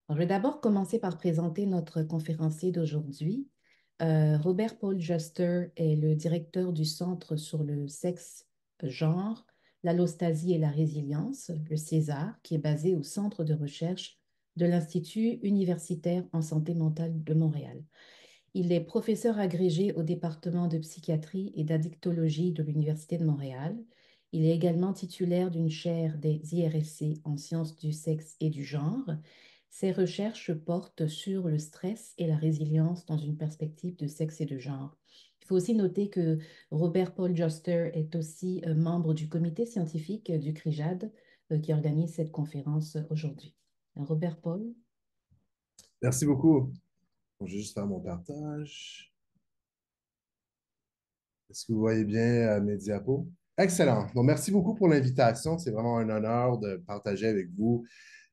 Je vais d'abord commencer par présenter notre conférencier d'aujourd'hui. Robert Paul Juster est le directeur du Centre sur le sexe, genre, l'allostasie et la résilience, le César, qui est basé au Centre de recherche de l'Institut universitaire en santé mentale de Montréal. Il est professeur agrégé au département de psychiatrie et d'addictologie de l'Université de Montréal. Il est également titulaire d'une chaire des IRSC en sciences du sexe et du genre. Ses recherches portent sur le stress et la résilience dans une perspective de sexe et de genre. Il faut aussi noter que Robert Paul Joster est aussi membre du comité scientifique du CRIJAD qui organise cette conférence aujourd'hui. Robert Paul. Merci beaucoup. Je vais juste faire mon partage. Est-ce que vous voyez bien mes diapos? Excellent. Donc, merci beaucoup pour l'invitation. C'est vraiment un honneur de partager avec vous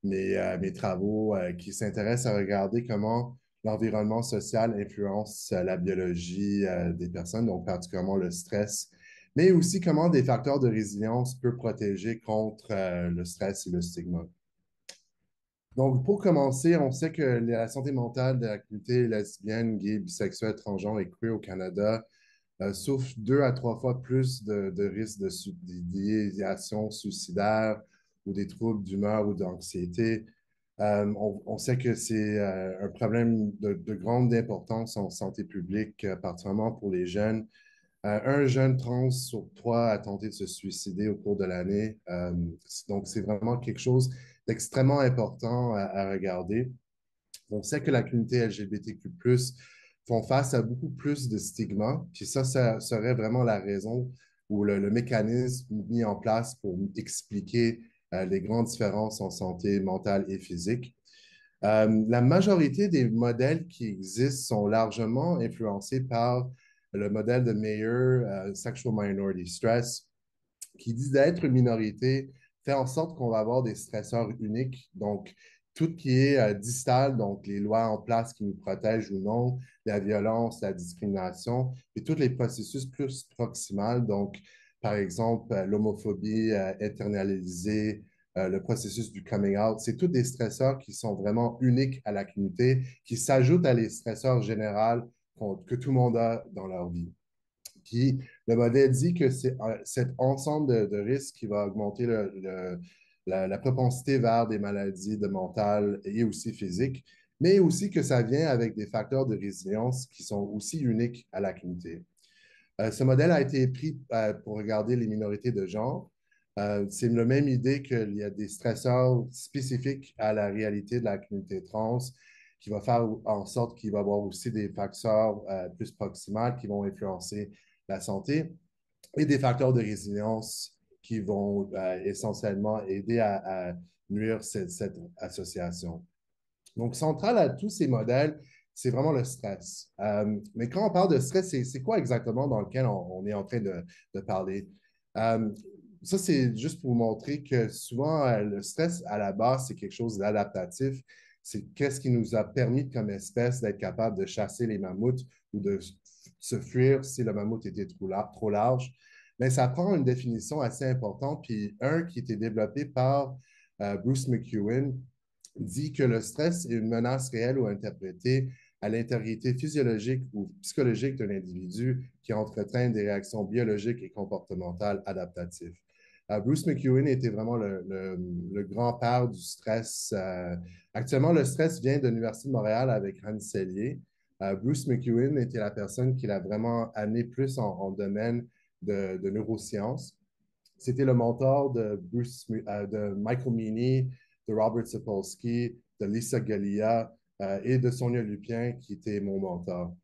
mes travaux qui s'intéressent à regarder comment l'environnement social influence la biologie des personnes, donc particulièrement le stress, mais aussi comment des facteurs de résilience peuvent protéger contre le stress et le stigma. Donc, pour commencer, on sait que la santé mentale de la communauté lesbienne, gay, bisexuelle, transgenre et queer au Canada souffre 2 à 3 fois plus de risques d'idéation suicidaire ou des troubles d'humeur ou d'anxiété. On sait que c'est un problème de grande importance en santé publique, particulièrement pour les jeunes. Un jeune trans sur 3 a tenté de se suicider au cours de l'année. Donc, c'est vraiment quelque chose d'extrêmement important à regarder. On sait que la communauté LGBTQ+, font face à beaucoup plus de stigmas, puis ça serait vraiment la raison ou le mécanisme mis en place pour expliquer les grandes différences en santé mentale et physique. La majorité des modèles qui existent sont largement influencés par le modèle de Mayer, Sexual Minority Stress, qui dit d'être une minorité fait en sorte qu'on va avoir des stresseurs uniques. Donc, tout qui est distal, donc les lois en place qui nous protègent ou non, la violence, la discrimination, et tous les processus plus proximals, donc par exemple l'homophobie internalisée, le processus du coming out, c'est tous des stresseurs qui sont vraiment uniques à la communauté, qui s'ajoutent à les stresseurs généraux que tout le monde a dans leur vie. Puis le modèle dit que c'est cet ensemble de risques qui va augmenter la propensité vers des maladies de mental et aussi physiques, mais aussi que ça vient avec des facteurs de résilience qui sont aussi uniques à la communauté. Ce modèle a été pris pour regarder les minorités de genre. C'est la même idée qu'il y a des stresseurs spécifiques à la réalité de la communauté trans qui va faire en sorte qu'il va y avoir aussi des facteurs plus proximaux qui vont influencer la santé et des facteurs de résilience qui vont essentiellement aider à nuire cette association. Donc, central à tous ces modèles, c'est vraiment le stress. Mais quand on parle de stress, c'est quoi exactement dans lequel on est en train de parler? Euh, Ça, c'est juste pour vous montrer que souvent, le stress, à la base, c'est quelque chose d'adaptatif. C'est qu'est-ce qui nous a permis comme espèce d'être capable de chasser les mammouths ou de se fuir si le mammouth était trop large. Mais ça prend une définition assez importante, puis un qui était développé par Bruce McEwen, dit que le stress est une menace réelle ou interprétée à l'intégrité physiologique ou psychologique d'un individu qui entretient des réactions biologiques et comportementales adaptatives. Bruce McEwen était vraiment le grand-père du stress. Actuellement, le stress vient de l'Université de Montréal avec Hans Selye. Bruce McEwen était la personne qui l'a vraiment amené plus en domaine de neurosciences. C'était le mentor de Michael Meaney, de Robert Sapolsky, de Lisa Gallia et de Sonia Lupien, qui était mon mentor.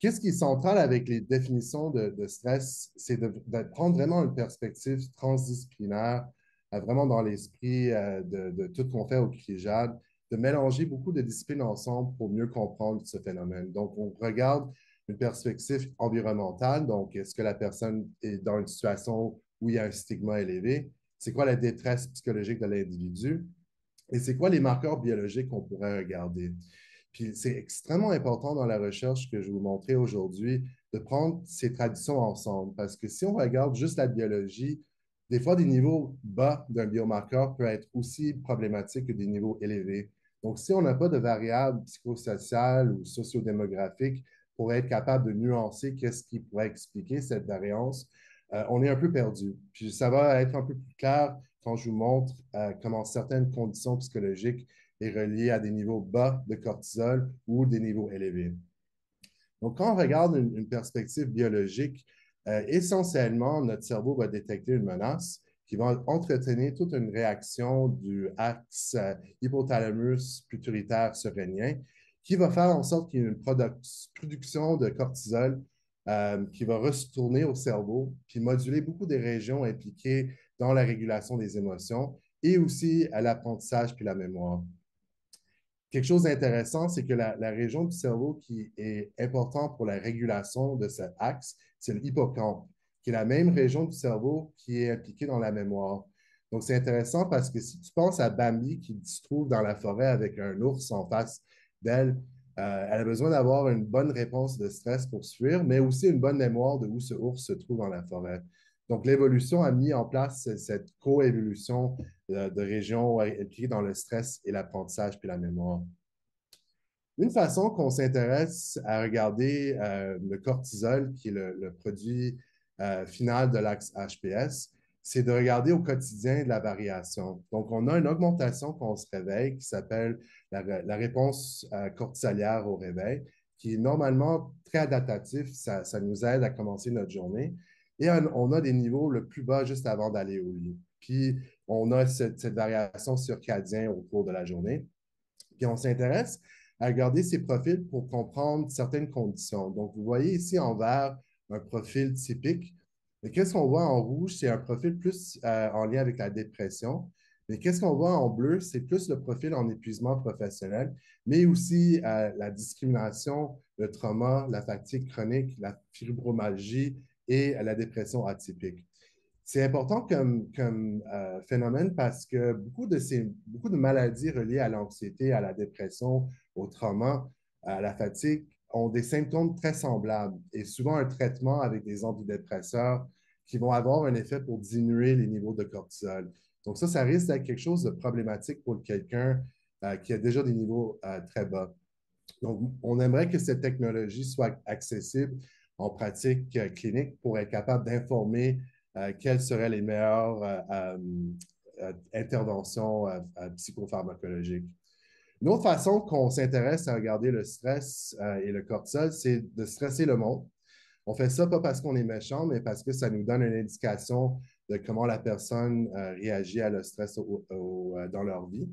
Qu'est-ce qui est central avec les définitions de stress, c'est de prendre vraiment une perspective transdisciplinaire, vraiment dans l'esprit de tout ce qu'on fait au CRIJAD, de mélanger beaucoup de disciplines ensemble pour mieux comprendre ce phénomène. Donc, on regarde une perspective environnementale, donc est-ce que la personne est dans une situation où il y a un stigma élevé? C'est quoi la détresse psychologique de l'individu? Et c'est quoi les marqueurs biologiques qu'on pourrait regarder? Puis c'est extrêmement important dans la recherche que je vais vous montrer aujourd'hui de prendre ces traditions ensemble parce que si on regarde juste la biologie, des fois des niveaux bas d'un biomarqueur peuvent être aussi problématiques que des niveaux élevés Donc, si on n'a pas de variables psychosociales ou sociodémographiques pour être capable de nuancer qu'est-ce qui pourrait expliquer cette variance, on est un peu perdu. Puis ça va être un peu plus clair quand je vous montre comment certaines conditions psychologiques sont reliées à des niveaux bas de cortisol ou des niveaux élevés. Donc, quand on regarde une perspective biologique, essentiellement, notre cerveau va détecter une menace qui va entretenir toute une réaction du axe hypothalamus pituitaire surrénien qui va faire en sorte qu'il y ait une production de cortisol qui va retourner au cerveau puis moduler beaucoup des régions impliquées dans la régulation des émotions et aussi à l'apprentissage puis la mémoire. Quelque chose d'intéressant, c'est que la région du cerveau qui est importante pour la régulation de cet axe, c'est l'hippocampe, qui est la même région du cerveau qui est impliquée dans la mémoire. Donc, c'est intéressant parce que si tu penses à Bambi qui se trouve dans la forêt avec un ours en face d'elle, elle a besoin d'avoir une bonne réponse de stress pour se fuir, mais aussi une bonne mémoire de où ce ours se trouve dans la forêt. Donc, l'évolution a mis en place cette coévolution de régions impliquées dans le stress et l'apprentissage puis la mémoire. Une façon qu'on s'intéresse à regarder le cortisol, qui est le produit final de l'axe HPS, c'est de regarder au quotidien de la variation. Donc, on a une augmentation quand on se réveille qui s'appelle la réponse cortisolaire au réveil, qui est normalement très adaptatif. Ça nous aide à commencer notre journée. Et on a des niveaux le plus bas juste avant d'aller au lit. Puis, on a cette variation circadienne au cours de la journée. Puis on s'intéresse à regarder ces profils pour comprendre certaines conditions. Donc, vous voyez ici en vert un profil typique. Mais qu'est-ce qu'on voit en rouge? C'est un profil plus en lien avec la dépression. Mais qu'est-ce qu'on voit en bleu? C'est plus le profil en épuisement professionnel, mais aussi la discrimination, le trauma, la fatigue chronique, la fibromyalgie et la dépression atypique. C'est important comme phénomène parce que beaucoup de maladies reliées à l'anxiété, à la dépression, au trauma, à la fatigue ont des symptômes très semblables et souvent un traitement avec des antidépresseurs qui vont avoir un effet pour diminuer les niveaux de cortisol. Donc ça risque d'être quelque chose de problématique pour quelqu'un qui a déjà des niveaux très bas. Donc, on aimerait que cette technologie soit accessible en pratique clinique pour être capable d'informer quelles seraient les meilleures interventions psychopharmacologiques. Une autre façon qu'on s'intéresse à regarder le stress et le cortisol, c'est de stresser le monde. On fait ça pas parce qu'on est méchant, mais parce que ça nous donne une indication de comment la personne réagit à le stress dans leur vie.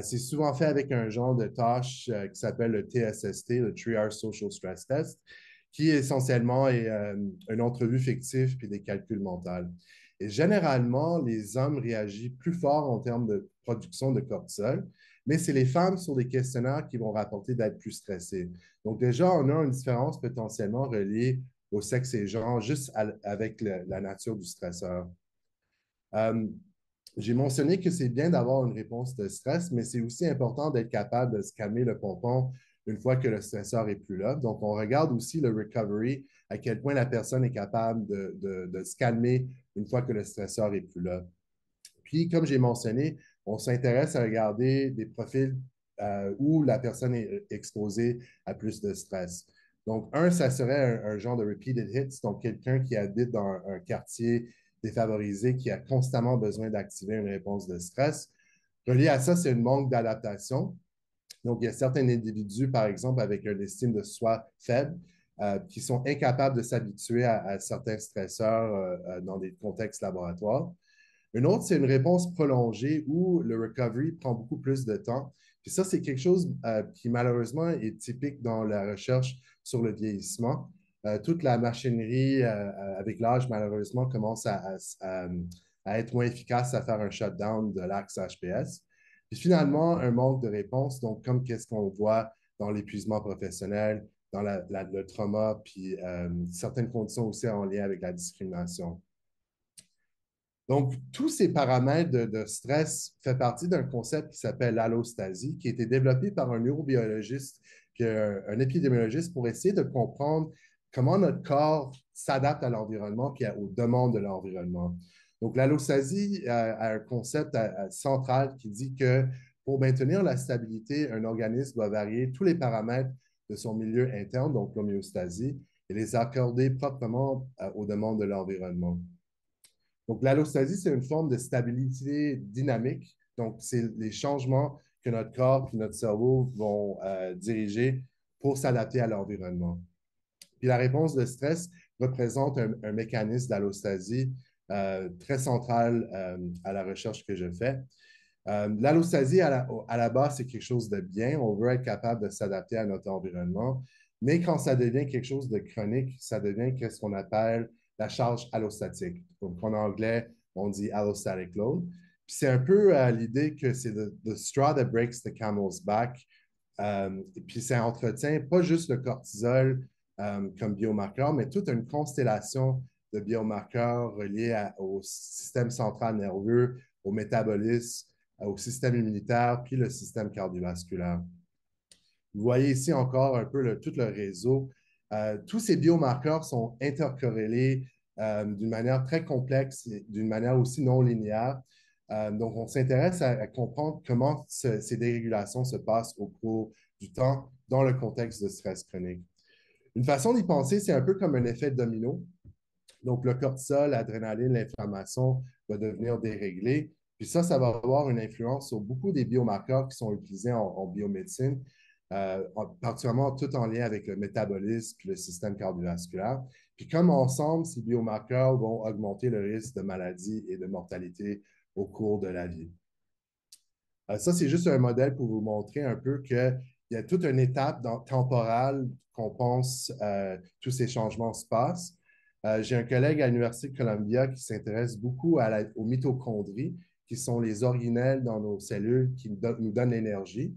C'est souvent fait avec un genre de tâche qui s'appelle le TSST, le Triage Social Stress Test, qui essentiellement est une entrevue fictive puis des calculs mentaux. Et généralement, les hommes réagissent plus fort en termes de production de cortisol, mais c'est les femmes sur des questionnaires qui vont rapporter d'être plus stressées. Donc déjà, on a une différence potentiellement reliée au sexe et genre juste avec la nature du stresseur. Euh, j'ai mentionné que c'est bien d'avoir une réponse de stress, mais c'est aussi important d'être capable de se calmer le pompon une fois que le stresseur n'est plus là. Donc, on regarde aussi le recovery, à quel point la personne est capable de se calmer une fois que le stresseur n'est plus là. Puis, comme j'ai mentionné, on s'intéresse à regarder des profils où la personne est exposée à plus de stress. Donc, ça serait un genre de repeated hits, donc quelqu'un qui habite dans un quartier défavorisé, qui a constamment besoin d'activer une réponse de stress. Relié à ça, c'est une manque d'adaptation. Donc, il y a certains individus, par exemple, avec une estime de soi faible, qui sont incapables de s'habituer à certains stresseurs dans des contextes laboratoires. Une autre, c'est une réponse prolongée où le recovery prend beaucoup plus de temps. Puis ça, c'est quelque chose qui malheureusement est typique dans la recherche sur le vieillissement. Toute la machinerie avec l'âge, malheureusement, commence à être moins efficace à faire un shutdown de l'axe HPS. Puis finalement, un manque de réponse, donc comme qu'est-ce qu'on voit dans l'épuisement professionnel, dans le trauma, puis certaines conditions aussi en lien avec la discrimination. Donc, tous ces paramètres de stress font partie d'un concept qui s'appelle l'allostasie, qui a été développé par un neurobiologiste puis un épidémiologiste pour essayer de comprendre comment notre corps s'adapte à l'environnement puis aux demandes de l'environnement. Donc, l'allostasie a un concept central qui dit que Pour maintenir la stabilité, un organisme doit varier tous les paramètres de son milieu interne, donc l'homéostasie, et les accorder proprement aux demandes de l'environnement. Donc, l'allostasie, c'est une forme de stabilité dynamique. Donc, c'est les changements que notre corps et notre cerveau vont diriger pour s'adapter à l'environnement. Puis la réponse de stress représente un mécanisme d'allostasie très central à la recherche que je fais. L'allostasie, à la base, c'est quelque chose de bien. On veut être capable de s'adapter à notre environnement. Mais quand ça devient quelque chose de chronique, ça devient ce qu'on appelle la charge allostatique. Donc, en anglais, on dit allostatic load. Puis c'est un peu l'idée que c'est the straw that breaks the camel's back. Et puis ça entretient pas juste le cortisol comme biomarqueur, mais toute une constellation de biomarqueurs reliés au système central nerveux, au métabolisme, au système immunitaire, puis le système cardiovasculaire. Vous voyez ici encore un peu tout le réseau. Tous ces biomarqueurs sont intercorrélés d'une manière très complexe et d'une manière aussi non linéaire. Donc, on s'intéresse à comprendre comment ces dérégulations se passent au cours du temps dans le contexte de stress chronique. Une façon d'y penser, c'est un peu comme un effet domino. Donc, le cortisol, l'adrénaline, l'inflammation va devenir déréglé. Puis ça va avoir une influence sur beaucoup des biomarqueurs qui sont utilisés en biomédecine, particulièrement tout en lien avec le métabolisme et le système cardiovasculaire. Puis comme ensemble, ces biomarqueurs vont augmenter le risque de maladie et de mortalité au cours de la vie. Ça, c'est juste un modèle pour vous montrer un peu qu'il y a toute une étape temporale qu'on pense tous ces changements se passent. J'ai un collègue à l'Université de Columbia qui s'intéresse beaucoup aux mitochondries, qui sont les organelles dans nos cellules qui nous donnent l'énergie.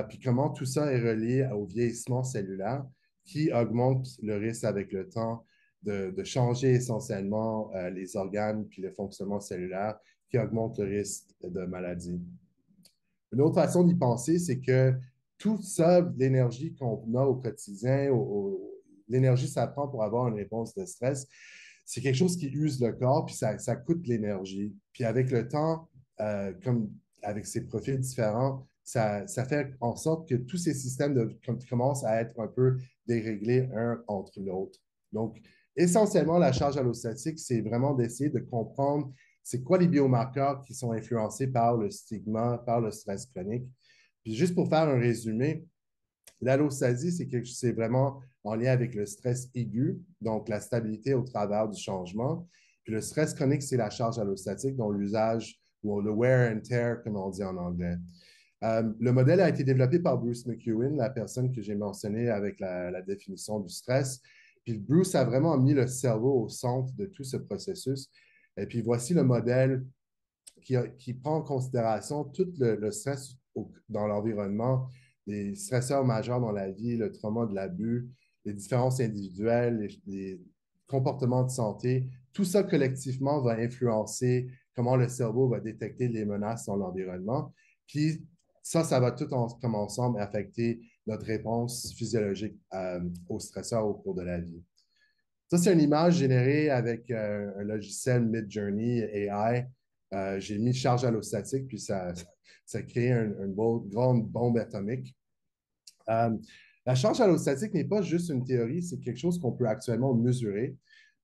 Puis comment tout ça est relié au vieillissement cellulaire qui augmente le risque avec le temps de changer essentiellement les organes puis le fonctionnement cellulaire qui augmente le risque de maladie. Une autre façon d'y penser, c'est que tout ça, l'énergie qu'on a au quotidien, l'énergie que ça prend pour avoir une réponse de stress, c'est quelque chose qui use le corps, puis ça coûte de l'énergie. Puis avec le temps, comme avec ces profils différents, ça fait en sorte que tous ces systèmes commencent à être un peu déréglés un entre l'autre. Donc, essentiellement, la charge allostatique, c'est vraiment d'essayer de comprendre c'est quoi les biomarqueurs qui sont influencés par le stigma, par le stress chronique. Puis juste pour faire un résumé, l'allostasie, c'est vraiment en lien avec le stress aigu, donc la stabilité au travers du changement. Puis le stress chronique, c'est la charge allostatique, dont l'usage ou le wear and tear, comme on dit en anglais. Le modèle a été développé par Bruce McEwen, la personne que j'ai mentionnée avec la définition du stress. Puis Bruce a vraiment mis le cerveau au centre de tout ce processus. Et puis voici le modèle qui prend en considération tout le stress dans l'environnement, les stresseurs majeurs dans la vie, le trauma de l'abus, les différences individuelles, les comportements de santé. Tout ça collectivement va influencer comment le cerveau va détecter les menaces dans l'environnement. Puis ça va tout comme ensemble affecter notre réponse physiologique aux stresseurs au cours de la vie. Ça, c'est une image générée avec un logiciel Midjourney AI. J'ai mis charge allostatique, puis ça crée une grande bombe atomique. Euh, la charge allostatique n'est pas juste une théorie, c'est quelque chose qu'on peut actuellement mesurer.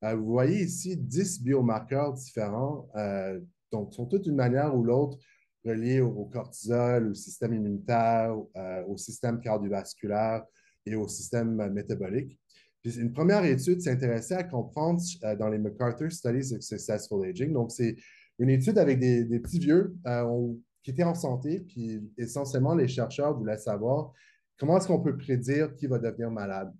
Vous voyez ici 10 biomarqueurs différents, donc sont toutes d'une manière ou l'autre reliés au cortisol, au système immunitaire, au système cardiovasculaire et au système métabolique. Puis une première étude s'intéressait à comprendre dans les MacArthur Studies of Successful Aging. Donc, c'est une étude avec des petits vieux qui étaient en santé, puis essentiellement, les chercheurs voulaient savoir comment est-ce qu'on peut prédire qui va devenir malade.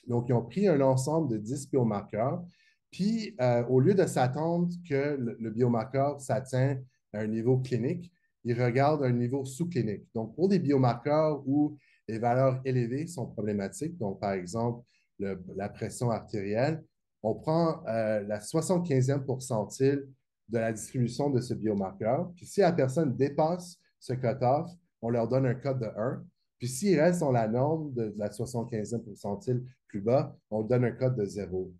Donc, ils ont pris un ensemble de 10 biomarqueurs, puis au lieu de s'attendre que le biomarqueur s'atteigne à un niveau clinique, ils regardent un niveau sous-clinique. Donc, pour des biomarqueurs où les valeurs élevées sont problématiques, donc par exemple la pression artérielle, on prend la 75e pourcentile de la distribution de ce biomarqueur. Puis si la personne dépasse ce cutoff, on leur donne un code de 1. Puis s'il reste dans la norme de la 75e pourcentile plus bas, on donne un code de 0.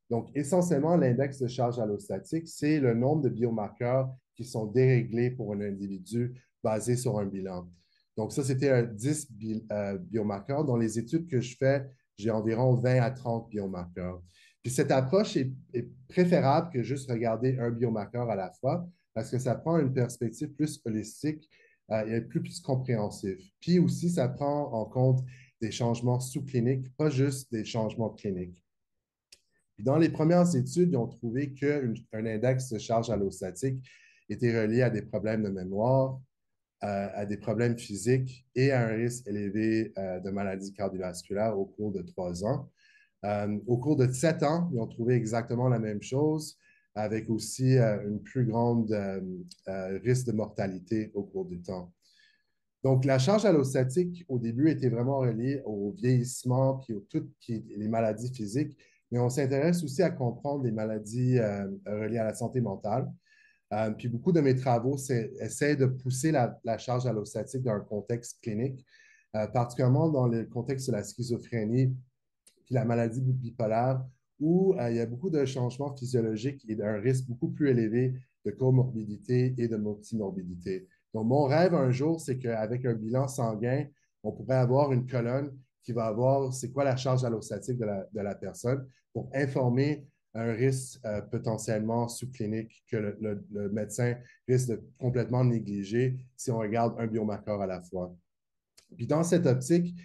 Donc, essentiellement, l'index de charge allostatique, c'est le nombre de biomarqueurs qui sont déréglés pour un individu basé sur un bilan. Donc, ça, c'était 10 biomarqueurs. Dans les études que je fais, j'ai environ 20 à 30 biomarqueurs. Puis cette approche est préférable que juste regarder un biomarqueur à la fois parce que ça prend une perspective plus holistique et plus compréhensif. Puis aussi, ça prend en compte des changements sous-cliniques, pas juste des changements cliniques. Puis dans les premières études, ils ont trouvé qu'un index de charge allostatique était relié à des problèmes de mémoire, à des problèmes physiques et à un risque élevé de maladies cardiovasculaires au cours de 3 ans. Au cours de 7 ans, ils ont trouvé exactement la même chose, avec aussi une plus grande risque de mortalité au cours du temps. Donc, la charge allostatique, au début, était vraiment reliée au vieillissement puis toutes les maladies physiques, mais on s'intéresse aussi à comprendre les maladies reliées à la santé mentale. Puis beaucoup de mes travaux essaient de pousser la charge allostatique dans un contexte clinique, particulièrement dans le contexte de la schizophrénie puis la maladie bipolaire, où il y a beaucoup de changements physiologiques et d'un risque beaucoup plus élevé de comorbidité et de multimorbidité. Donc, mon rêve un jour, c'est qu'avec un bilan sanguin, on pourrait avoir une colonne qui va avoir c'est quoi la charge allostatique de la personne pour informer un risque potentiellement sous-clinique que le médecin risque de complètement négliger si on regarde un biomarqueur à la fois. Puis dans cette optique,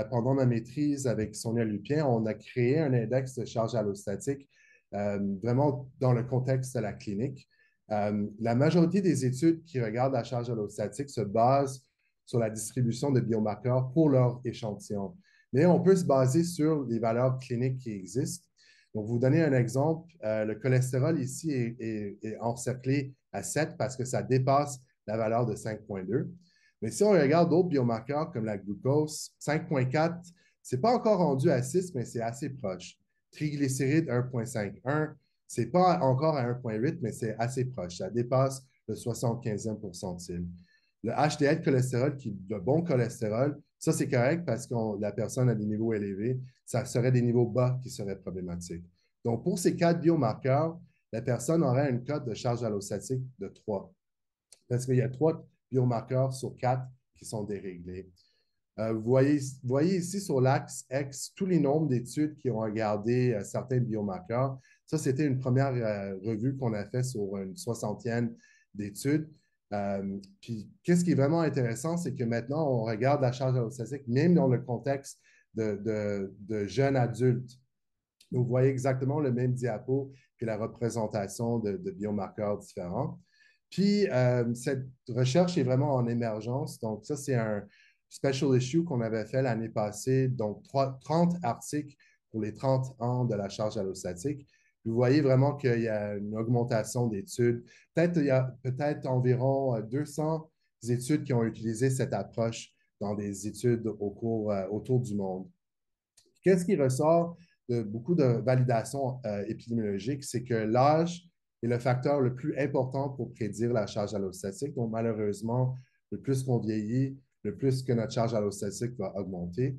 pendant ma maîtrise avec Sonia Lupien, on a créé un index de charge allostatique vraiment dans le contexte de la clinique. La majorité des études qui regardent la charge allostatique se basent sur la distribution de biomarqueurs pour leur échantillon. Mais on peut se baser sur les valeurs cliniques qui existent. Donc, vous donner un exemple, le cholestérol ici est encerclé à 7 parce que ça dépasse la valeur de 5,2. Mais si on regarde d'autres biomarqueurs comme la glucose, 5,4, ce n'est pas encore rendu à 6, mais c'est assez proche. Triglycérides 1,51, ce n'est pas encore à 1,8, mais c'est assez proche. Ça dépasse le 75e pourcentile. Le HDL cholestérol, qui est le bon cholestérol, ça c'est correct parce que la personne a des niveaux élevés. Ça serait des niveaux bas qui seraient problématiques. Donc, pour ces 4 biomarqueurs, la personne aurait une cote de charge allostatique de 3. Parce qu'il y a 3 biomarqueurs sur 4 qui sont déréglés. Vous voyez ici sur l'axe X tous les nombres d'études qui ont regardé certains biomarqueurs. Ça, c'était une première revue qu'on a faite sur une soixantaine d'études. Puis, qu'est-ce qui est vraiment intéressant, c'est que maintenant, on regarde la charge allostatique même dans le contexte de jeunes adultes. Donc, vous voyez exactement le même diapo que la représentation de biomarqueurs différents. Puis, cette recherche est vraiment en émergence. Donc, ça, c'est un special issue qu'on avait fait l'année passée. Donc, 30 articles pour les 30 ans de la charge allostatique. Vous voyez vraiment qu'il y a une augmentation d'études. Peut-être il y a peut-être environ 200 études qui ont utilisé cette approche dans des études autour du monde. Qu'est-ce qui ressort de beaucoup de validations épidémiologiques, c'est que l'âge est le facteur le plus important pour prédire la charge allostatique. Donc, malheureusement, le plus qu'on vieillit, le plus que notre charge allostatique va augmenter.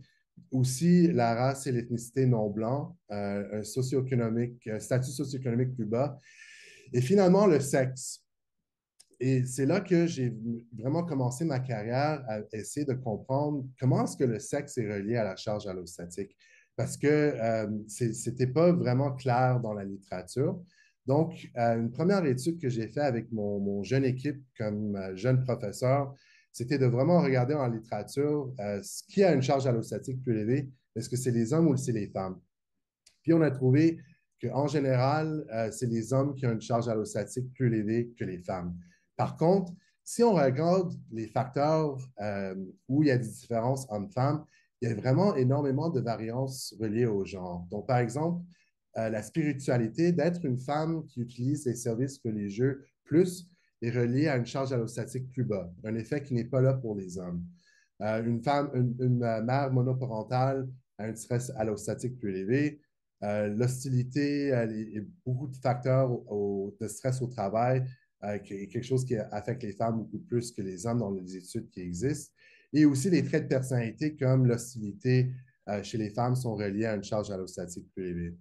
Aussi, la race et l'ethnicité non blanc, un statut socio-économique plus bas. Et finalement, le sexe. Et c'est là que j'ai vraiment commencé ma carrière à essayer de comprendre comment est-ce que le sexe est relié à la charge allostatique. Parce que ce n'était pas vraiment clair dans la littérature. Donc, une première étude que j'ai faite avec mon jeune équipe comme jeune professeur, c'était de vraiment regarder en littérature qui a une charge allostatique plus élevée. Est-ce que c'est les hommes ou c'est les femmes? Puis on a trouvé qu'en général, c'est les hommes qui ont une charge allostatique plus élevée que les femmes. Par contre, si on regarde les facteurs où il y a des différences hommes-femmes, il y a vraiment énormément de variances reliées au genre. Donc, par exemple, la spiritualité, d'être une femme qui utilise les services religieux plus est reliée à une charge allostatique plus bas, un effet qui n'est pas là pour les hommes. Une mère monoparentale a un stress allostatique plus élevé, l'hostilité et beaucoup de facteurs de stress au travail, qui est quelque chose qui affecte les femmes beaucoup plus que les hommes dans les études qui existent. Et aussi les traits de personnalité comme l'hostilité chez les femmes sont reliés à une charge allostatique plus élevée.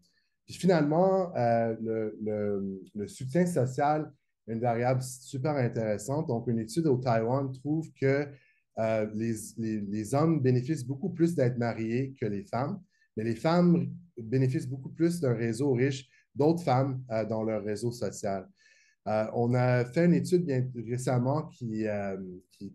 Puis finalement, le soutien social une variable super intéressante. Donc, une étude au Taïwan trouve que les hommes bénéficient beaucoup plus d'être mariés que les femmes, mais les femmes bénéficient beaucoup plus d'un réseau riche d'autres femmes dans leur réseau social. On a fait une étude bien récemment qui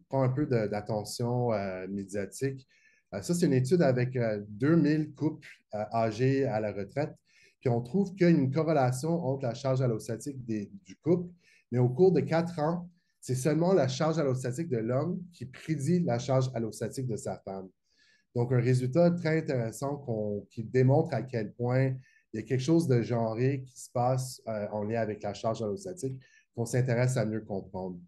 prend un peu d'attention médiatique. Ça, c'est une étude avec 2000 couples âgés à la retraite. Puis on trouve qu'il y a une corrélation entre la charge allostatique du couple, mais au cours de 4 ans, c'est seulement la charge allostatique de l'homme qui prédit la charge allostatique de sa femme. Donc, un résultat très intéressant qui démontre à quel point il y a quelque chose de genré qui se passe en lien avec la charge allostatique qu'on s'intéresse à mieux comprendre.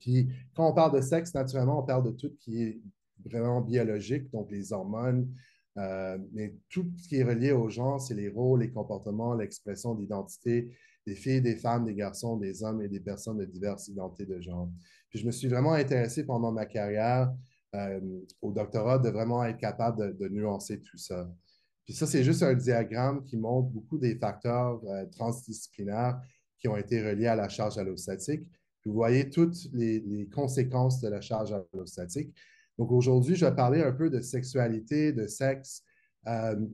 Puis, quand on parle de sexe, naturellement, on parle de tout qui est vraiment biologique, donc les hormones, mais tout ce qui est relié au genre, c'est les rôles, les comportements, l'expression d'identité des filles, des femmes, des garçons, des hommes et des personnes de diverses identités de genre. Puis, je me suis vraiment intéressé pendant ma carrière euh, au doctorat de vraiment être capable de nuancer tout ça. Puis ça, c'est juste un diagramme qui montre beaucoup des facteurs transdisciplinaires qui ont été reliés à la charge allostatique. Puis vous voyez toutes les conséquences de la charge allostatique. Donc aujourd'hui, je vais parler un peu de sexualité, de sexe,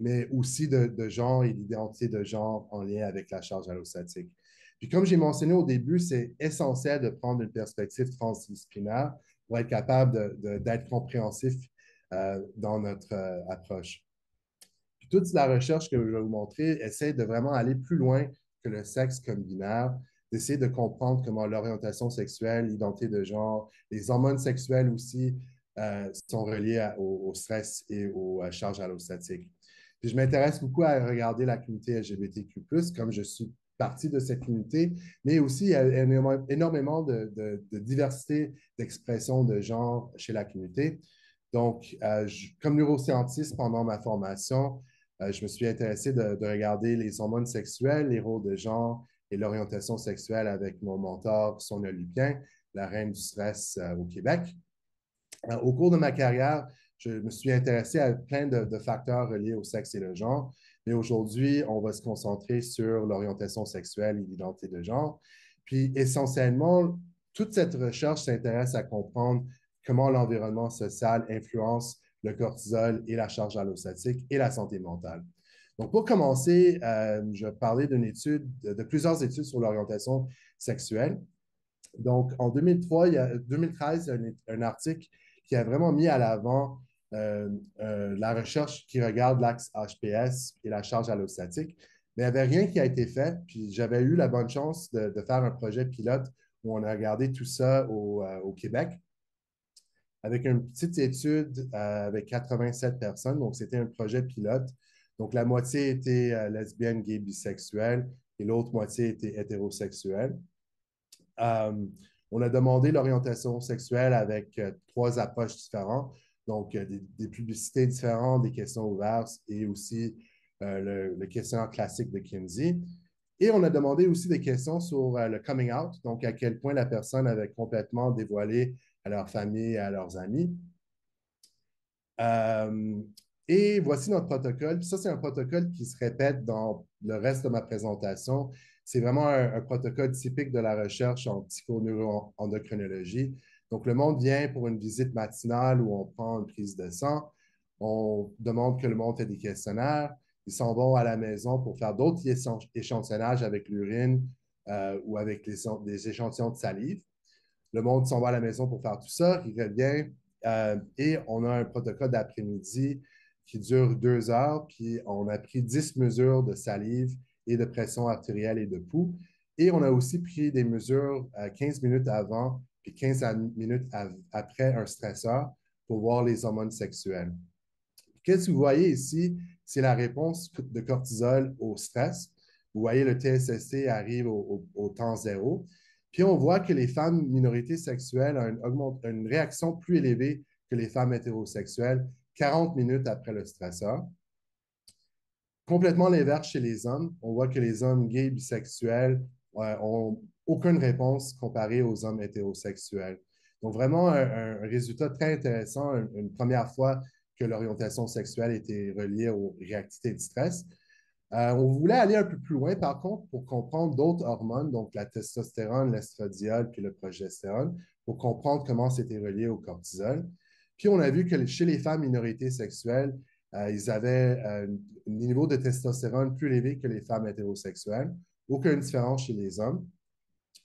mais aussi de genre et d'identité de genre en lien avec la charge allostatique. Puis comme j'ai mentionné au début, c'est essentiel de prendre une perspective transdisciplinaire pour être capable d'être compréhensif dans notre approche. Puis toute la recherche que je vais vous montrer essaie de vraiment aller plus loin que le sexe comme binaire, d'essayer de comprendre comment l'orientation sexuelle, l'identité de genre, les hormones sexuelles aussi sont reliées au stress et aux charges allostatiques. Puis je m'intéresse beaucoup à regarder la communauté LGBTQ+, comme je suis partie de cette communauté, mais aussi il y a énormément de diversité d'expression de genre chez la communauté. Donc, comme neuroscientiste pendant ma formation, je me suis intéressé de regarder les hormones sexuelles, les rôles de genre et l'orientation sexuelle avec mon mentor Sonia Lupien, la reine du stress au Québec. Au cours de ma carrière, je me suis intéressé à plein de facteurs reliés au sexe et le genre, mais aujourd'hui, on va se concentrer sur l'orientation sexuelle et l'identité de genre. Puis essentiellement, toute cette recherche s'intéresse à comprendre comment l'environnement social influence le cortisol et la charge allostatique et la santé mentale. Donc, pour commencer, je vais parler d'une étude, de plusieurs études sur l'orientation sexuelle. Donc, en 2013, il y a un article qui a vraiment mis à l'avant la recherche qui regarde l'axe HPS et la charge allostatique. Mais il n'y avait rien qui a été fait. Puis j'avais eu la bonne chance de faire un projet pilote où on a regardé tout ça au Québec avec une petite étude avec 87 personnes. Donc, c'était un projet pilote. Donc, la moitié était lesbienne, gay, bisexuelle et l'autre moitié était hétérosexuelle. Euh, on a demandé l'orientation sexuelle avec 3 approches différentes, donc des publicités différentes, des questions ouvertes et aussi le questionnaire classique de Kinsey. Et on a demandé aussi des questions sur le coming out, donc à quel point la personne avait complètement dévoilé à leur famille et à leurs amis. Euh, et voici notre protocole. Puis ça, c'est un protocole qui se répète dans le reste de ma présentation. C'est vraiment un protocole typique de la recherche en psychoneuroendocrinologie. Donc, le monde vient pour une visite matinale où on prend une prise de sang. On demande que le monde ait des questionnaires. Ils s'en vont à la maison pour faire d'autres échantillonnages avec l'urine ou avec des échantillons de salive. Le monde s'en va à la maison pour faire tout ça, il revient et on a un protocole d'après-midi qui dure 2 heures, puis on a pris 10 mesures de salive et de pression artérielle et de pouls. Et on a aussi pris des mesures 15 minutes avant puis 15 minutes après un stresseur pour voir les hormones sexuelles. Qu'est-ce que vous voyez ici? C'est la réponse de cortisol au stress. Vous voyez, le TSST arrive au temps zéro. Puis on voit que les femmes minorités sexuelles ont une réaction plus élevée que les femmes hétérosexuelles 40 minutes après le stresseur. Complètement l'inverse chez les hommes. On voit que les hommes gays bisexuels ont aucune réponse comparée aux hommes hétérosexuels. Donc vraiment un résultat très intéressant, une première fois que l'orientation sexuelle était reliée aux réactivités de stress. On voulait aller un peu plus loin, par contre, pour comprendre d'autres hormones, donc la testostérone, l'estradiol, puis le progestérone, pour comprendre comment c'était relié au cortisol. Puis on a vu que chez les femmes minorités sexuelles, ils avaient un niveau de testostérone plus élevé que les femmes hétérosexuelles. Aucune différence chez les hommes.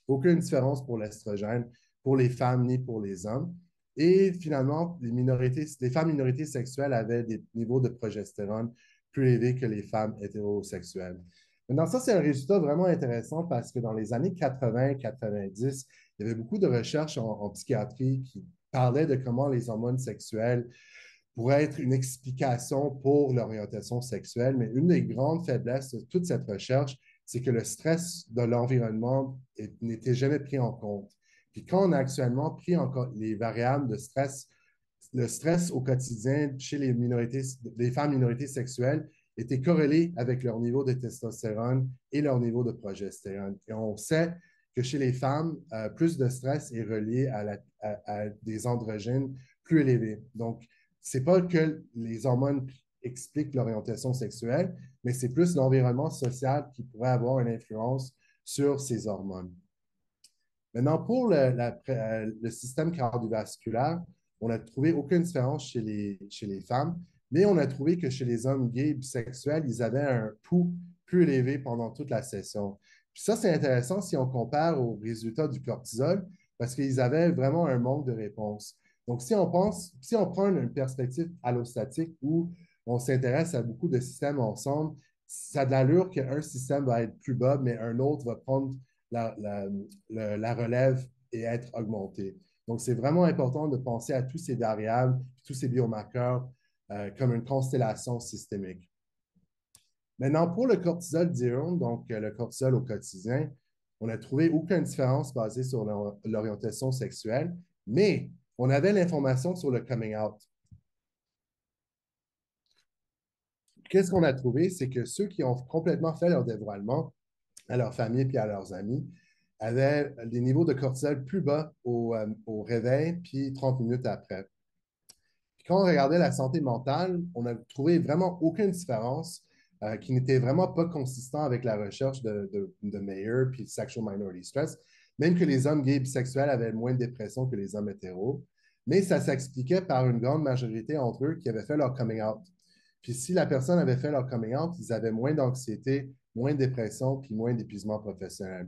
Aucune différence pour l'estrogène pour les femmes ni pour les hommes. Et finalement, les femmes minorités sexuelles avaient des niveaux de progestérone plus élevés que les femmes hétérosexuelles. Maintenant, ça, c'est un résultat vraiment intéressant parce que dans les années 80-90, il y avait beaucoup de recherches en psychiatrie qui parlaient de comment les hormones sexuelles pourraient être une explication pour l'orientation sexuelle. Mais une des grandes faiblesses de toute cette recherche, c'est que le stress de l'environnement n'était jamais pris en compte. Puis quand on a actuellement pris en compte les variables de stress, le stress au quotidien chez les femmes minorités sexuelles était corrélé avec leur niveau de testostérone et leur niveau de progestérone. Et on sait que chez les femmes, plus de stress est relié à des androgènes plus élevés. Donc, c'est pas que les hormones expliquent l'orientation sexuelle, mais c'est plus l'environnement social qui pourrait avoir une influence sur ces hormones. Maintenant, pour le système cardiovasculaire, on n'a trouvé aucune différence chez les femmes, mais on a trouvé que chez les hommes gays et bisexuels, ils avaient un pouls plus élevé pendant toute la session. Puis ça, c'est intéressant si on compare aux résultats du cortisol, parce qu'ils avaient vraiment un manque de réponse. Donc, si on prend une perspective allostatique où on s'intéresse à beaucoup de systèmes ensemble, ça a de l'allure qu'un système va être plus bas, mais un autre va prendre la, la, la relève et être augmentée. Donc, c'est vraiment important de penser à tous ces variables, tous ces biomarqueurs comme une constellation systémique. Maintenant, pour le cortisol diurne, donc le cortisol au quotidien, on n'a trouvé aucune différence basée sur l'orientation sexuelle, mais on avait l'information sur le coming out. Qu'est-ce qu'on a trouvé? C'est que ceux qui ont complètement fait leur dévoilement à leur famille et à leurs amis avaient des niveaux de cortisol plus bas au réveil puis 30 minutes après. Puis quand on regardait la santé mentale, on n'a trouvé vraiment aucune différence qui n'était vraiment pas consistant avec la recherche de Mayer puis Sexual Minority Stress, même que les hommes gays et bisexuels avaient moins de dépression que les hommes hétéros. Mais ça s'expliquait par une grande majorité entre eux qui avaient fait leur coming out. Puis si la personne avait fait leur coming out, ils avaient moins d'anxiété, moins de dépression, puis moins d'épuisement professionnel.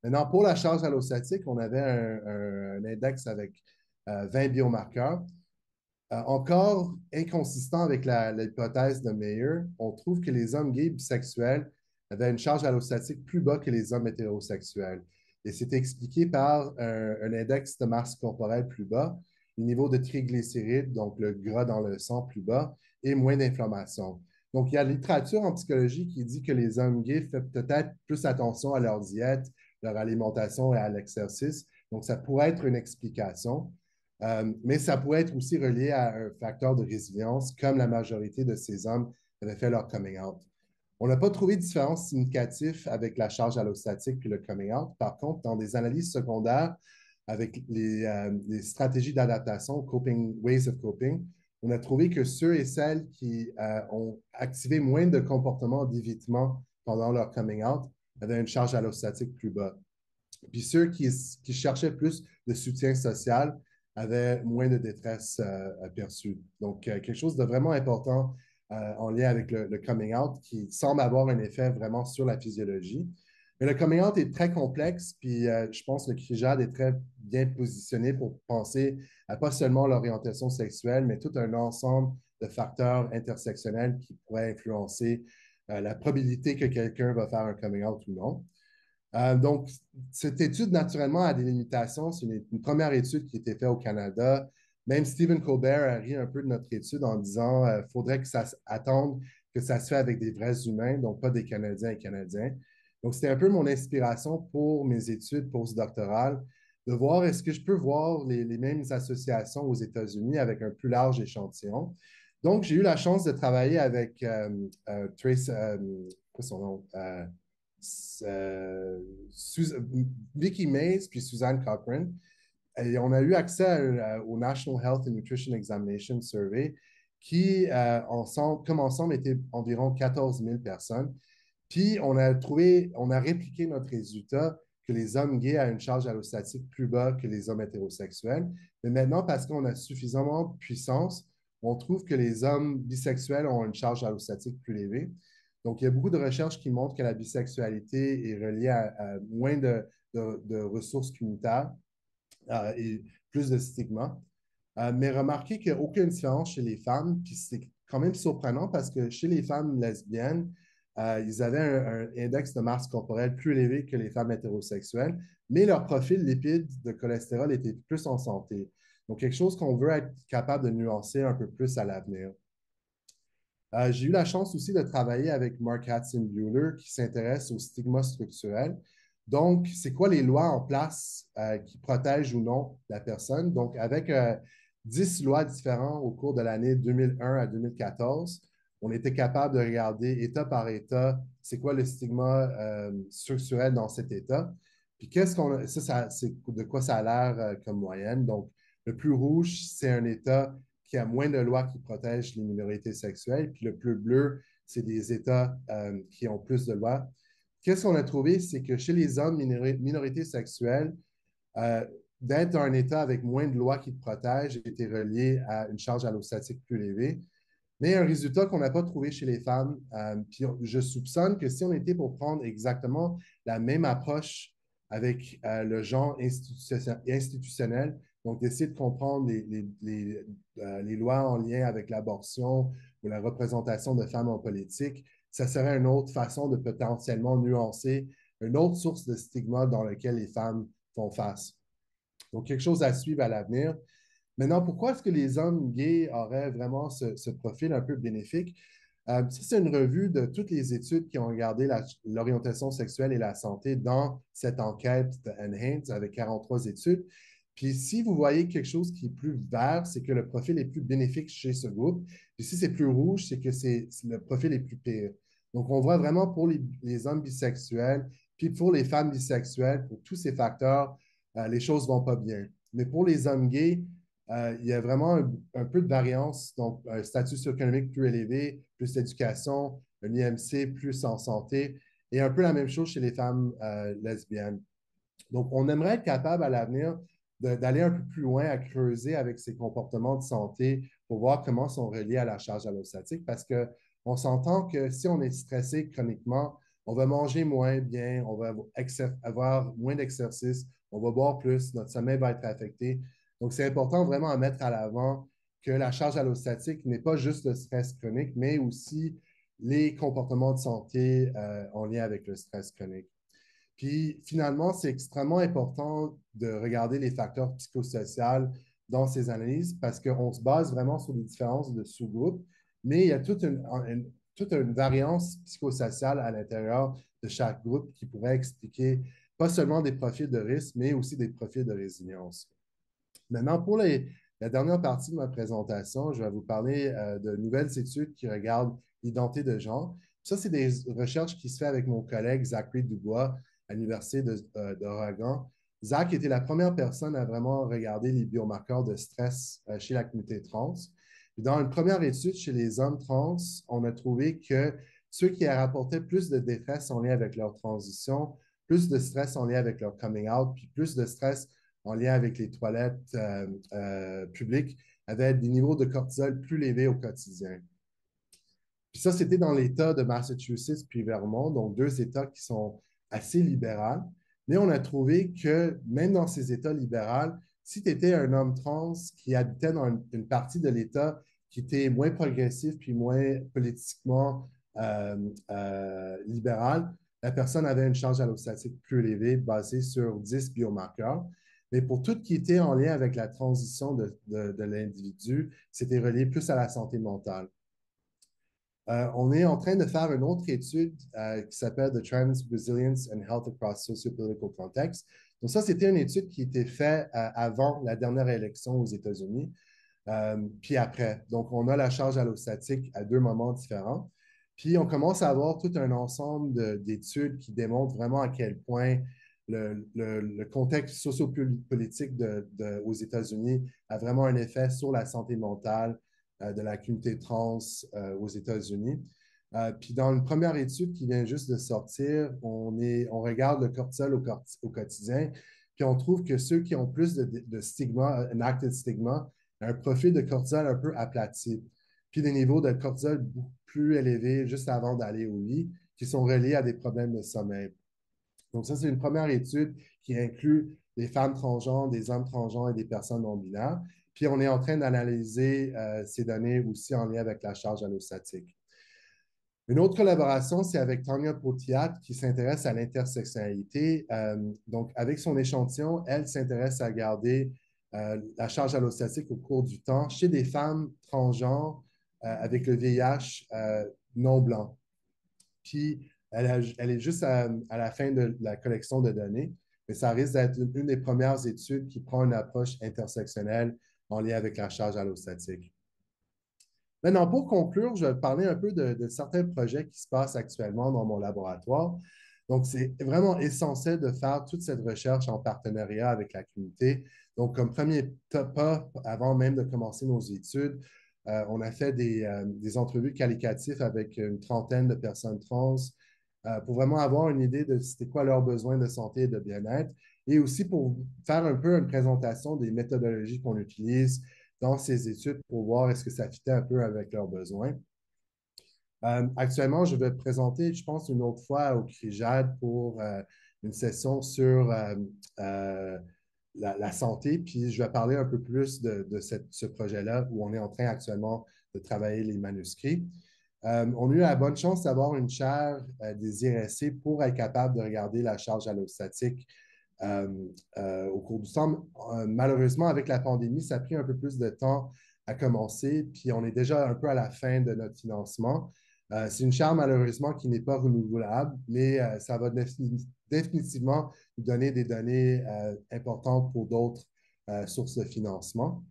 Maintenant, pour la charge allostatique, on avait un index avec 20 biomarqueurs. Encore inconsistant avec l'hypothèse de Mayer, on trouve que les hommes gays bisexuels avaient une charge allostatique plus bas que les hommes hétérosexuels. Et c'est expliqué par un index de masse corporelle plus bas, le niveau de triglycérides, donc le gras dans le sang plus bas, et moins d'inflammation. Donc, il y a la littérature en psychologie qui dit que les hommes gays font peut-être plus attention à leur diète, leur alimentation et à l'exercice. Donc, ça pourrait être une explication. Mais ça pourrait être aussi relié à un facteur de résilience, comme la majorité de ces hommes avaient fait leur coming out. On n'a pas trouvé de différence significative avec la charge allostatique puis le coming out. Par contre, dans des analyses secondaires avec les stratégies d'adaptation, coping, ways of coping, on a trouvé que ceux et celles qui ont activé moins de comportements d'évitement pendant leur coming out avaient une charge allostatique plus bas. Puis ceux qui cherchaient plus de soutien social avaient moins de détresse aperçue. Donc, quelque chose de vraiment important en lien avec le coming out qui semble avoir un effet vraiment sur la physiologie. Mais le coming out est très complexe, puis je pense que le CRIJAD est très bien positionné pour penser à pas seulement l'orientation sexuelle, mais tout un ensemble de facteurs intersectionnels qui pourraient influencer la probabilité que quelqu'un va faire un coming out ou non. Donc, cette étude, naturellement, a des limitations. C'est une première étude qui a été faite au Canada. Même Stephen Colbert a ri un peu de notre étude en disant qu'il faudrait que ça attende que ça se fait avec des vrais humains, donc pas des Canadiens et Canadiens. Donc, c'était un peu mon inspiration pour mes études postdoctorales, de voir est-ce que je peux voir les mêmes associations aux États-Unis avec un plus large échantillon. Donc, j'ai eu la chance de travailler avec Trace, quoi son nom? Euh, Vicky Mays puis Suzanne Cochrane. Et on a eu accès au National Health and Nutrition Examination Survey qui, comme ensemble, étaient environ 14 000 personnes. Puis, on a répliqué notre résultat que les hommes gays ont une charge allostatique plus bas que les hommes hétérosexuels. Mais maintenant, parce qu'on a suffisamment de puissance, on trouve que les hommes bisexuels ont une charge allostatique plus élevée. Donc, il y a beaucoup de recherches qui montrent que la bisexualité est reliée à moins de ressources communautaires et plus de stigma. Mais remarquez qu'il n'y a aucune différence chez les femmes, puis c'est quand même surprenant parce que chez les femmes lesbiennes, ils avaient un index de masse corporelle plus élevé que les femmes hétérosexuelles, mais leur profil lipide de cholestérol était plus en santé. Donc, quelque chose qu'on veut être capable de nuancer un peu plus à l'avenir. J'ai eu la chance aussi de travailler avec Mark Hatzenbuehler qui s'intéresse au stigma structurel. Donc, c'est quoi les lois en place qui protègent ou non la personne? Donc, avec 10 lois différentes au cours de l'année 2001 à 2014, on était capable de regarder État par État, c'est quoi le stigma structurel dans cet État. Puis, c'est de quoi ça a l'air comme moyenne. Donc, le plus rouge, c'est un État qui a moins de lois qui protègent les minorités sexuelles. Puis le plus bleu, c'est des États qui ont plus de lois. Qu'est-ce qu'on a trouvé? C'est que chez les hommes minorités sexuelles, euh, d'être un État avec moins de lois qui te protègent était relié à une charge allostatique plus élevée. Mais un résultat qu'on n'a pas trouvé chez les femmes, puis je soupçonne que si on était pour prendre exactement la même approche avec le genre institutionnel, donc d'essayer de comprendre les lois en lien avec l'abortion ou la représentation de femmes en politique, ça serait une autre façon de potentiellement nuancer une autre source de stigma dans laquelle les femmes font face. Donc, quelque chose à suivre à l'avenir. Maintenant, pourquoi est-ce que les hommes gays auraient vraiment ce profil un peu bénéfique? Ça, c'est une revue de toutes les études qui ont regardé l'orientation sexuelle et la santé dans cette enquête de Enhance avec 43 études. Puis si vous voyez quelque chose qui est plus vert, c'est que le profil est plus bénéfique chez ce groupe. Puis si c'est plus rouge, c'est que le profil est plus pire. Donc, on voit vraiment pour les hommes bisexuels, puis pour les femmes bisexuelles, pour tous ces facteurs, les choses ne vont pas bien. Mais pour les hommes gays, il y a vraiment un peu de variance, donc un statut socio-économique plus élevé, plus d'éducation, un IMC plus en santé, et un peu la même chose chez les femmes lesbiennes. Donc, on aimerait être capable à l'avenir d'aller un peu plus loin à creuser avec ces comportements de santé pour voir comment ils sont reliés à la charge allostatique parce qu'on s'entend que si on est stressé chroniquement, on va manger moins bien, on va avoir moins d'exercice, on va boire plus, notre sommeil va être affecté. Donc, c'est important vraiment à mettre à l'avant que la charge allostatique n'est pas juste le stress chronique, mais aussi les comportements de santé en lien avec le stress chronique. Puis finalement, c'est extrêmement important de regarder les facteurs psychosociaux dans ces analyses parce qu'on se base vraiment sur les différences de sous-groupes, mais il y a toute une variance psychosociale à l'intérieur de chaque groupe qui pourrait expliquer pas seulement des profils de risque, mais aussi des profils de résilience. Maintenant, pour la dernière partie de ma présentation, je vais vous parler de nouvelles études qui regardent l'identité de genre. Ça, c'est des recherches qui se font avec mon collègue Zachary Dubois à l'Université d'Oregon. Zach était la première personne à vraiment regarder les biomarqueurs de stress chez la communauté trans. Dans une première étude chez les hommes trans, on a trouvé que ceux qui rapportaient plus de détresse en lien avec leur transition, plus de stress en lien avec leur coming out, puis plus de stress en lien avec les toilettes publiques avaient des niveaux de cortisol plus élevés au quotidien. Puis ça, c'était dans l'État de Massachusetts puis Vermont, donc deux États qui sont assez libéraux. Mais on a trouvé que même dans ces États libéraux, si tu étais un homme trans qui habitait dans une partie de l'État qui était moins progressif puis moins politiquement libéral, la personne avait une charge allostatique plus élevée basée sur 10 biomarqueurs. Mais pour tout qui était en lien avec la transition de l'individu, c'était relié plus à la santé mentale. On est en train de faire une autre étude qui s'appelle The Trans Resilience and Health Across Sociopolitical Context. Donc ça, c'était une étude qui était faite avant la dernière élection aux États-Unis, puis après. Donc, on a la charge allostatique à deux moments différents. Puis, on commence à avoir tout un ensemble d'études qui démontrent vraiment à quel point le contexte sociopolitique aux États-Unis a vraiment un effet sur la santé mentale de la communauté trans aux États-Unis. Puis dans une première étude qui vient juste de sortir, on regarde le cortisol au quotidien, puis on trouve que ceux qui ont plus de stigma, un active stigma, un profil de cortisol un peu aplati, puis des niveaux de cortisol beaucoup plus élevés juste avant d'aller au lit, qui sont reliés à des problèmes de sommeil. Donc ça, c'est une première étude qui inclut des femmes transgenres, des hommes transgenres et des personnes non binaires. Puis on est en train d'analyser ces données aussi en lien avec la charge allostatique. Une autre collaboration, c'est avec Tanya Potiat qui s'intéresse à l'intersectionnalité. Donc, avec son échantillon, elle s'intéresse à garder la charge allostatique au cours du temps chez des femmes transgenres avec le VIH non blanc. Puis, elle est juste à la fin de la collection de données, mais ça risque d'être une des premières études qui prend une approche intersectionnelle en lien avec la charge allostatique. Maintenant, pour conclure, je vais parler un peu de certains projets qui se passent actuellement dans mon laboratoire. Donc, c'est vraiment essentiel de faire toute cette recherche en partenariat avec la communauté. Donc, comme premier pas, avant même de commencer nos études, on a fait des entrevues qualitatives avec une trentaine de personnes trans pour vraiment avoir une idée de c'était quoi leurs besoins de santé et de bien-être et aussi pour faire un peu une présentation des méthodologies qu'on utilise dans ces études pour voir est-ce que ça fitait un peu avec leurs besoins. Actuellement, je vais présenter, je pense, une autre fois au CRIJAD pour une session sur la santé, puis je vais parler un peu plus de ce projet-là où on est en train actuellement de travailler les manuscrits. On a eu la bonne chance d'avoir une chaire des IRSC pour être capable de regarder la charge allostatique euh, au cours du temps. Malheureusement, avec la pandémie, ça a pris un peu plus de temps à commencer, puis on est déjà un peu à la fin de notre financement. C'est une chaire, malheureusement, qui n'est pas renouvelable, mais ça va définitivement nous donner des données importantes pour d'autres sources de financement.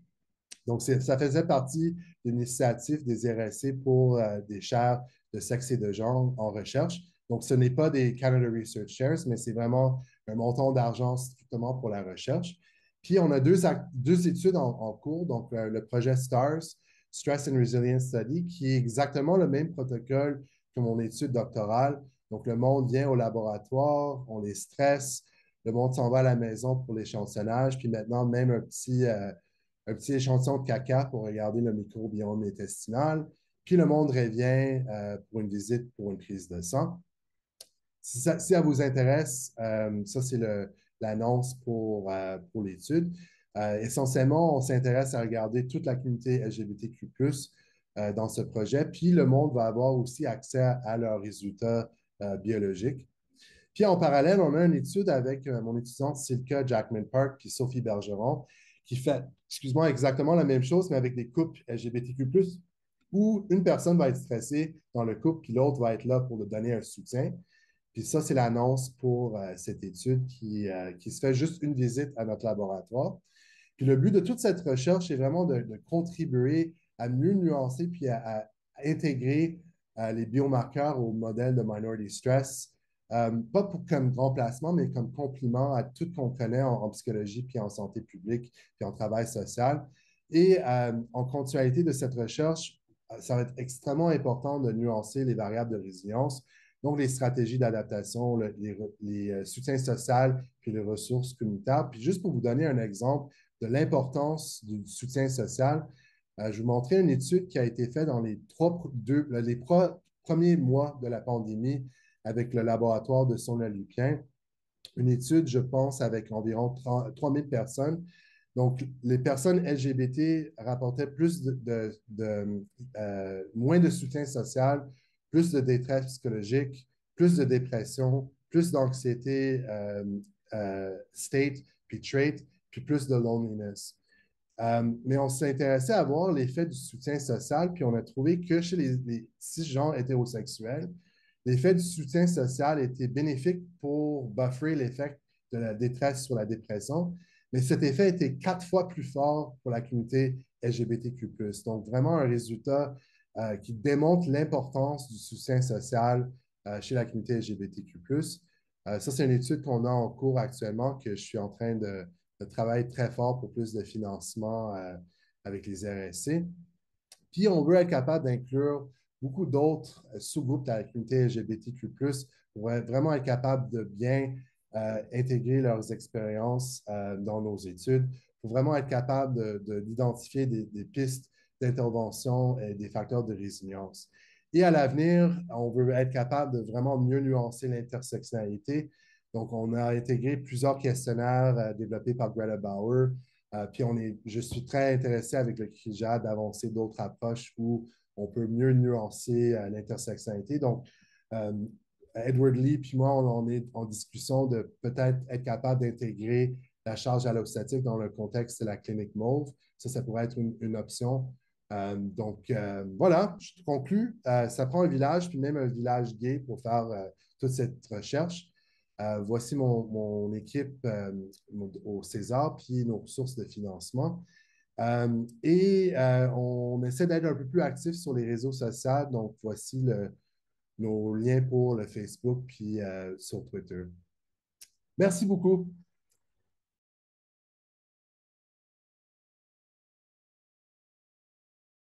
Donc, ça faisait partie de l'initiative des RSC pour des chaires de sexe et de genre en recherche. Donc, ce n'est pas des Canada Research Shares, mais c'est vraiment un montant d'argent strictement pour la recherche. Puis, on a deux études en cours. Donc, le projet STARS, Stress and Resilience Study, qui est exactement le même protocole que mon étude doctorale. Donc, le monde vient au laboratoire, on les stresse, le monde s'en va à la maison pour l'échantillonnage, puis maintenant, même un petit échantillon de caca pour regarder le microbiome intestinal. Puis le monde revient pour une visite pour une prise de sang. Si ça vous intéresse, ça c'est l'annonce pour l'étude. Essentiellement, on s'intéresse à regarder toute la communauté LGBTQ+, dans ce projet. Puis le monde va avoir aussi accès à leurs résultats biologiques. Puis en parallèle, on a une étude avec mon étudiante Silka Jackman Park puis Sophie Bergeron qui fait, excuse-moi, exactement la même chose, mais avec des couples LGBTQ+, où une personne va être stressée dans le couple, puis l'autre va être là pour lui donner un soutien. Puis ça, c'est l'annonce pour cette étude qui se fait juste une visite à notre laboratoire. Puis le but de toute cette recherche est vraiment de contribuer à mieux nuancer puis à intégrer les biomarqueurs au modèle de Minority Stress, pas comme remplacement, mais comme complément à tout ce qu'on connaît en psychologie, puis en santé publique, puis en travail social. Et en continuité de cette recherche, ça va être extrêmement important de nuancer les variables de résilience, donc les stratégies d'adaptation, les soutiens sociaux, puis les ressources communautaires. Puis juste pour vous donner un exemple de l'importance du soutien social, je vais vous montrer une étude qui a été faite dans les premiers mois de la pandémie avec le laboratoire de Saint-Lupien. Une étude, je pense, avec environ 3000 personnes. Donc, les personnes LGBT rapportaient moins de soutien social, plus de détresse psychologique, plus de dépression, plus d'anxiété state, puis trait, puis plus de loneliness. Mais on s'est intéressé à voir l'effet du soutien social, puis on a trouvé que chez les cisgenres hétérosexuels, l'effet du soutien social était bénéfique pour buffer l'effet de la détresse sur la dépression, mais cet effet était 4 fois plus fort pour la communauté LGBTQ+. Donc, vraiment un résultat qui démontre l'importance du soutien social chez la communauté LGBTQ+. Ça, c'est une étude qu'on a en cours actuellement que je suis en train de travailler très fort pour plus de financement avec les RSC. Puis on veut être capable d'inclure beaucoup d'autres sous-groupes de la communauté LGBTQ+, pour vraiment être capable de bien intégrer leurs expériences dans nos études, pour vraiment être capable d'identifier des pistes d'intervention et des facteurs de résilience. Et à l'avenir, on veut être capable de vraiment mieux nuancer l'intersectionnalité. Donc, on a intégré plusieurs questionnaires développés par Greta Bauer. Puis, je suis très intéressé avec le CRIJA d'avancer d'autres approches où on peut mieux nuancer l'intersectionnalité. Donc, euh, Edward Lee puis moi, on est en discussion de peut-être être capable d'intégrer la charge allostatique dans le contexte de la clinique MAUVE. Ça pourrait être une option. Voilà, je conclue. Ça prend un village, puis même un village gay pour faire toute cette recherche. Voici mon équipe au César, puis nos ressources de financement. On essaie d'être un peu plus actif sur les réseaux sociaux. Donc, voici nos liens pour le Facebook, puis sur Twitter. Merci beaucoup.